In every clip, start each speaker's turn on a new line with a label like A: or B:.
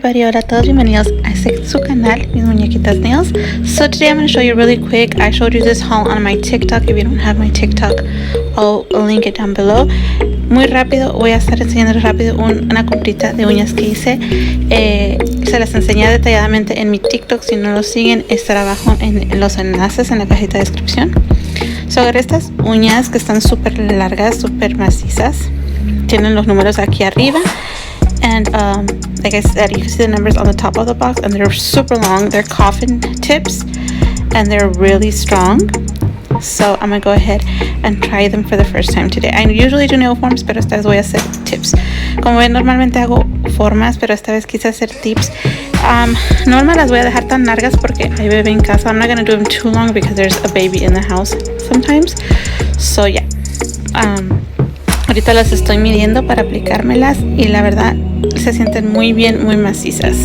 A: everybody, hola a todos, bienvenidos a su canal, mismuñequitasnails. So today I'm going to show you really quick. I showed you this haul on my TikTok. If you don't have my TikTok, I'll link it down below. Muy rápido, voy a estar enseñándoles rápido una comprita de uñas que hice. Se las enseñé detalladamente en mi TikTok. Si no lo siguen, estará abajo en los enlaces en la cajita de descripción. So agarré estas uñas que están súper largas, súper macizas. Tienen los números aquí arriba. And like I said, you can see the numbers on the top of the box, and they're super long. They're coffin tips, and they're really strong. So I'm gonna go ahead and try them for the first time today. I usually do nail forms, pero esta vez voy a hacer tips. Como ven, normalmente hago formas, pero esta vez quise hacer tips. No me las voy a dejar tan largas porque hay bebé en casa. I'm not gonna do them too long because there's a baby in the house sometimes. So yeah. Ahorita las estoy midiendo para aplicármelas y la verdad se sienten muy bien, muy macizas.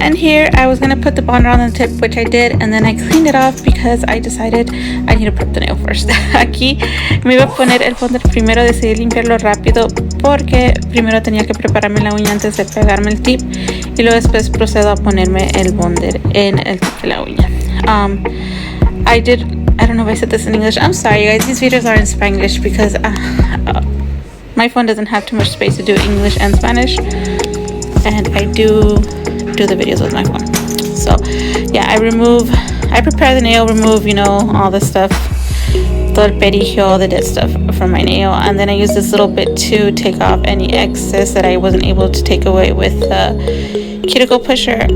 A: And here I was gonna put the bonder on the tip, which I did, and then I cleaned it off because I decided I need to prep the nail first. Aquí me iba a poner el bonder primero, decidí limpiarlo rápido porque primero tenía que prepararme la uña antes de pegarme el tip y luego después procedo a ponerme el bonder en el tip de la uña. I don't know if I said this in English. I'm sorry guys, these videos are in Spanglish because my phone doesn't have too much space to do English and Spanish, and I do the videos with my phone. So yeah, I prepare the nail, remove, you know, all the stuff, todo el perigio, all the dead stuff from my nail, and then I use this little bit to take off any excess that I wasn't able to take away with the cuticle pusher.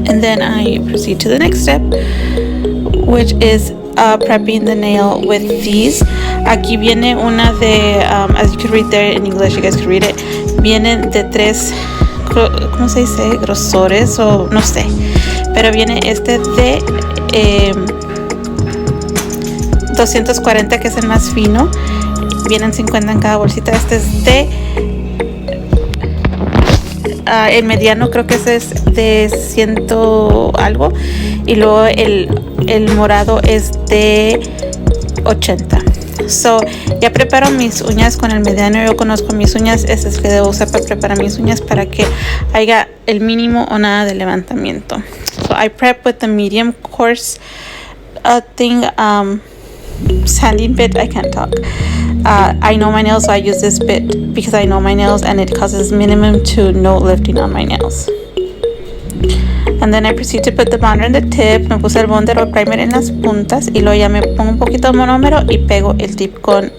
A: And then I proceed to the next step, which is prepping the nail with these. Aquí viene una de, as you can read there in English, you guys can read it. Vienen de tres, ¿cómo se dice? Grosores o no sé. Pero viene este de 240, que es el más fino. Vienen 50 en cada bolsita. Este es de el mediano, creo que ese es de 100 algo. Y luego el morado es de 80. So, ya preparo mis uñas con el mediano. Yo conozco mis uñas, ese es el que debo usar para preparar mis uñas para que haya el mínimo o nada de levantamiento. So I prep with the medium coarse thing, sanding bit. I can't talk. I know my nails, so I use this bit because I know my nails and it causes minimum to no lifting on my nails. And then I proceed to put the bonder in the tip. Me puse el bonder o primer en las puntas y luego ya me pongo un poquito de monómero y pego el tip con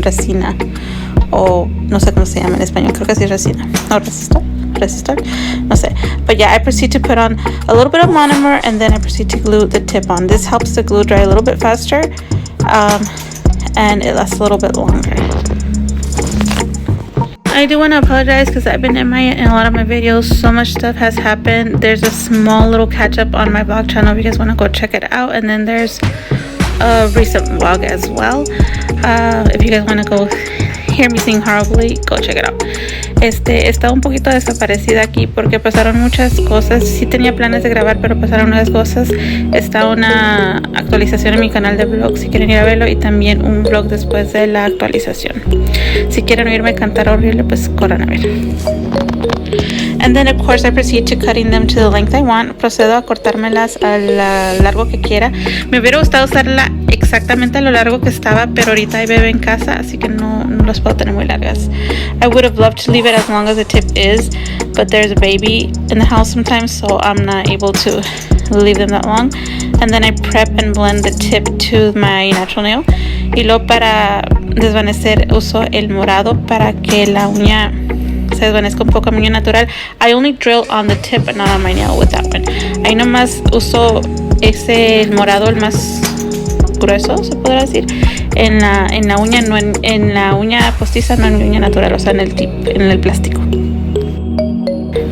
A: resina, o no sé cómo se llama en español, creo que sí es resina o resistor, no sé. But yeah, I proceed to put on a little bit of monomer and then I proceed to glue the tip on. This helps the glue dry a little bit faster, and it lasts a little bit longer. I do want to apologize because I've been MIA in a lot of my videos. So much stuff has happened. There's a small little catch up on my vlog channel if you guys want to go check it out. And then there's a recent vlog as well. If you guys want to go hear me sing horribly, go check it out. Estaba un poquito desaparecida aquí porque pasaron muchas cosas. Sí tenía planes de grabar, pero pasaron unas cosas. Está una actualización en mi canal de vlog si quieren ir a verlo, y también un vlog después de la actualización. Si quieren oírme cantar horrible, pues corran a ver. And then of course I proceed to cutting them to the length I want. Procedo a cortármelas a lo largo que quiera. Me hubiera gustado usarla exactamente a lo largo que estaba, pero ahorita hay bebé en casa, así que no las puedo tener muy largas. I would have loved to leave it as long as the tip is, but there's a baby in the house sometimes, so I'm not able to leave them that long. And then I prep and blend the tip to my natural nail. Y luego para desvanecer uso el morado para que la uña se desvanezca un poco a mi uña natural. I only drill on the tip but not on my nail with that one. Ahí nomás uso ese morado, el más grueso, se podrá decir, en la uña, no en la uña postiza, no en mi uña natural, o sea en el tip, en el plástico.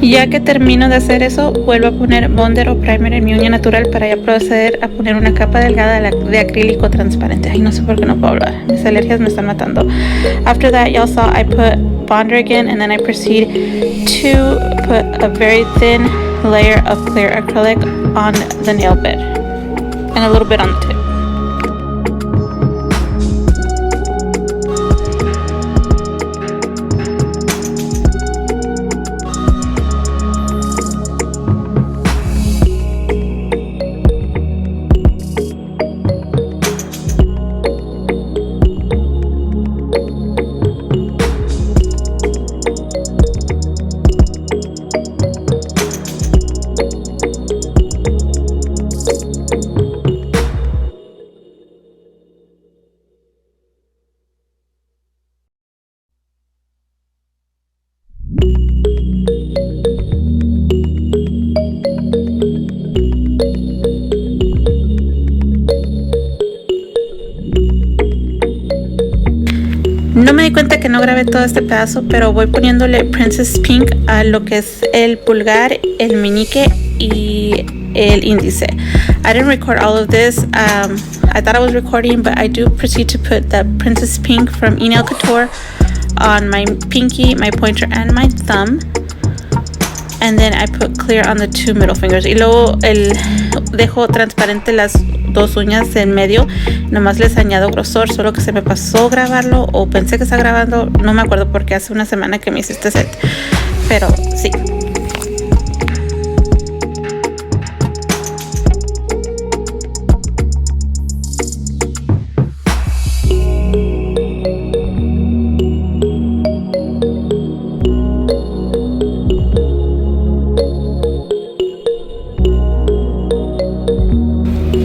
A: Ya que termino de hacer eso, vuelvo a poner bonder o primer en mi uña natural para ya proceder a poner una capa delgada de acrílico transparente. Ay, no sé por qué no puedo hablar, mis alergias me están matando. After that, y'all saw I put bonder again, and then I proceed to put a very thin layer of clear acrylic on the nail bed and a little bit on the tip. No me di cuenta que no grabé todo este pedazo, pero voy poniéndole Princess Pink a lo que es el pulgar, el meñique y el índice. I didn't record all of this. I thought I was recording, but I do proceed to put the Princess Pink from Nail Couture on my pinky, my pointer, and my thumb. And then I put clear on the two middle fingers. Y luego dejo transparente las dos uñas en medio. Nomás les añado grosor, solo que se me pasó grabarlo o pensé que estaba grabando. No me acuerdo porque hace una semana que me hice este set. Pero sí.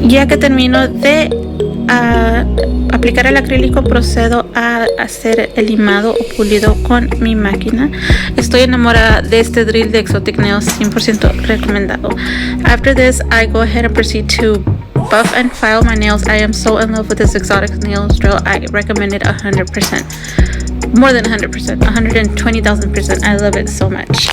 A: Ya que termino de aplicar el acrílico, procedo a hacer el limado o pulido con mi máquina. Estoy enamorada de este drill de Exotic Nails, 100% recomendado. After this, I go ahead and proceed to buff and file my nails. I am so in love with this Exotic Nails drill. I recommend it 100%. More than 100%. 120,000%. I love it so much.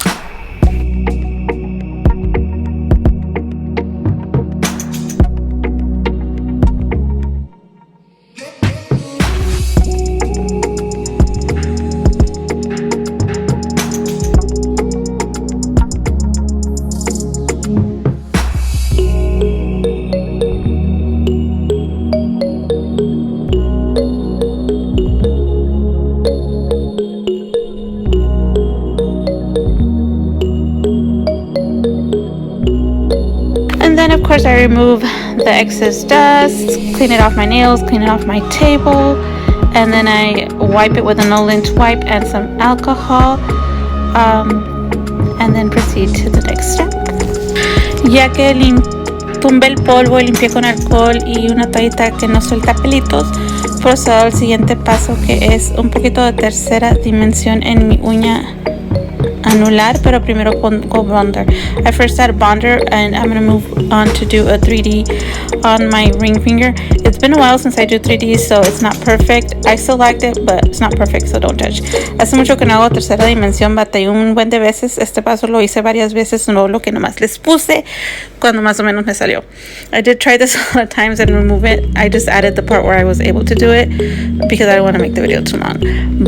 A: Of course, I remove the excess dust, clean it off my nails, clean it off my table, and then I wipe it with a no-lint wipe and some alcohol, and then proceed to the next step. Ya que tumbé el polvo, limpié con alcohol y una toallita que no suelta pelitos, procedo al siguiente paso, que es un poquito de tercera dimensión en mi uña anular, pero primero pongo bonder. I first add bonder, and I'm going to move on to do a 3D on my ring finger. It's been a while since I do 3D, so it's not perfect. I still liked it, but it's not perfect, so don't judge. Hace mucho que no hago tercera dimensión, batallé un buen de veces. Este paso lo hice varias veces, no lo que nomás les puse cuando más o menos me salió. I did try this a lot of times and remove it. I just added the part where I was able to do it because I don't want to make the video too long.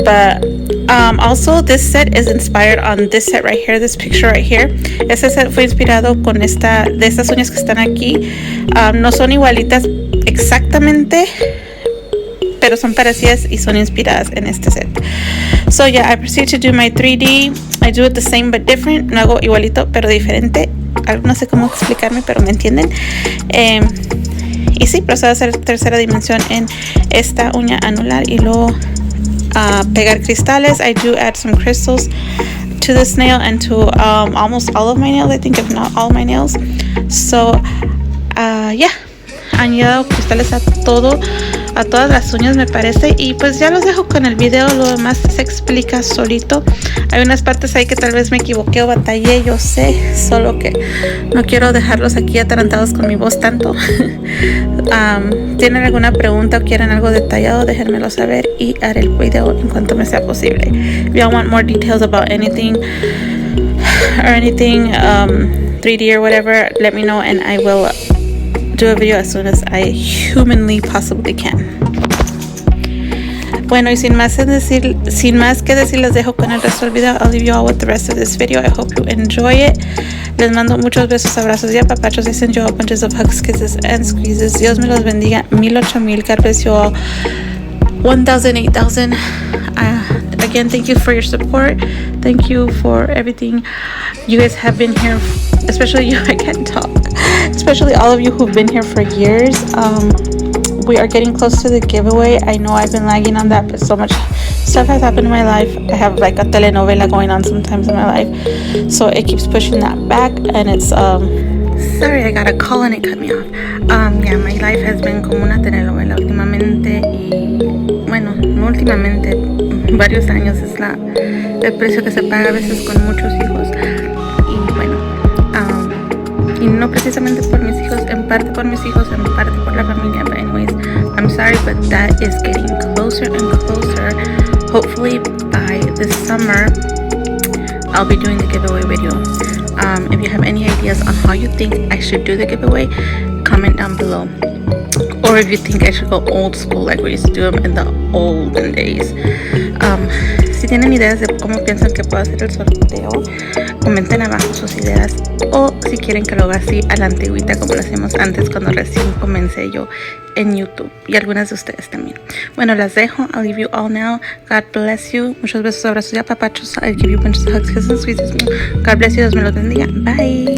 A: But also, this set is inspired on this set right here, this picture right here. Este set fue inspirado con de estas uñas que están aquí. No son igualitas exactamente, pero son parecidas y son inspiradas en este set. So yeah, I proceed to do my 3D. I do it the same but different. No hago igualito pero diferente. No sé cómo explicarme, pero me entienden. Y sí, procedo a hacer tercera dimensión en esta uña anular y luego pegar cristales. I do add some crystals to this nail and to almost all of my nails, I think, if not all my nails. So yeah, añado cristales a todas las uñas, me parece. Y pues ya los dejo con el video, lo demás se explica solito. Hay unas partes ahí que tal vez me equivoqué o batallé, yo sé, solo que no quiero dejarlos aquí atarantados con mi voz tanto. ¿Tienen alguna pregunta o quieren algo detallado? Déjenmelo saber y haré el video en cuanto me sea posible. If y'all want more details about anything 3D or whatever, let me know and I will do a video as soon as I humanly possibly can. Bueno, y sin más que decir, les dejo con el resto del video. I'll leave you all with the rest of this video. I hope you enjoy it. Les mando muchos besos, abrazos y apapachos. I send you all bunches of hugs, kisses, and squeezes. Dios me los bendiga. 1000, 8000. God bless you all. 1000, 8000. Again, thank you for your support. Thank you for everything. You guys have been here, especially you. I can't talk. Especially all of you who've been here for years. We are getting close to the giveaway. I know I've been lagging on that, but so much stuff has happened in my life. I have like a telenovela going on sometimes in my life, so it keeps pushing that back. And it's sorry, I got a call and it cut me off. Yeah, my life has been como una telenovela últimamente, y bueno, no últimamente, varios años. Es el precio que se paga a veces con muchos hijos. Y bueno, y no precisamente por mis hijos, en parte por mis hijos, en parte por la familia. But anyways, I'm sorry, but that is getting closer and closer. Hopefully by this summer, I'll be doing the giveaway video. If you have any ideas on how you think I should do the giveaway, comment down below. Or if you think I should go old school like we used to do them in the olden days. Si tienen ideas de cómo piensan que puedo hacer el sorteo, comenten abajo sus ideas. O si quieren que lo haga así a la antigüita como lo hacíamos antes cuando recién comencé yo en YouTube. Y algunas de ustedes también. Bueno, las dejo. I'll leave you all now. God bless you. Muchos besos, abrazos y apapachos. I'll give you bunches of hugs, kisses, and squeezes. God bless you. Dios me los bendiga. Bye.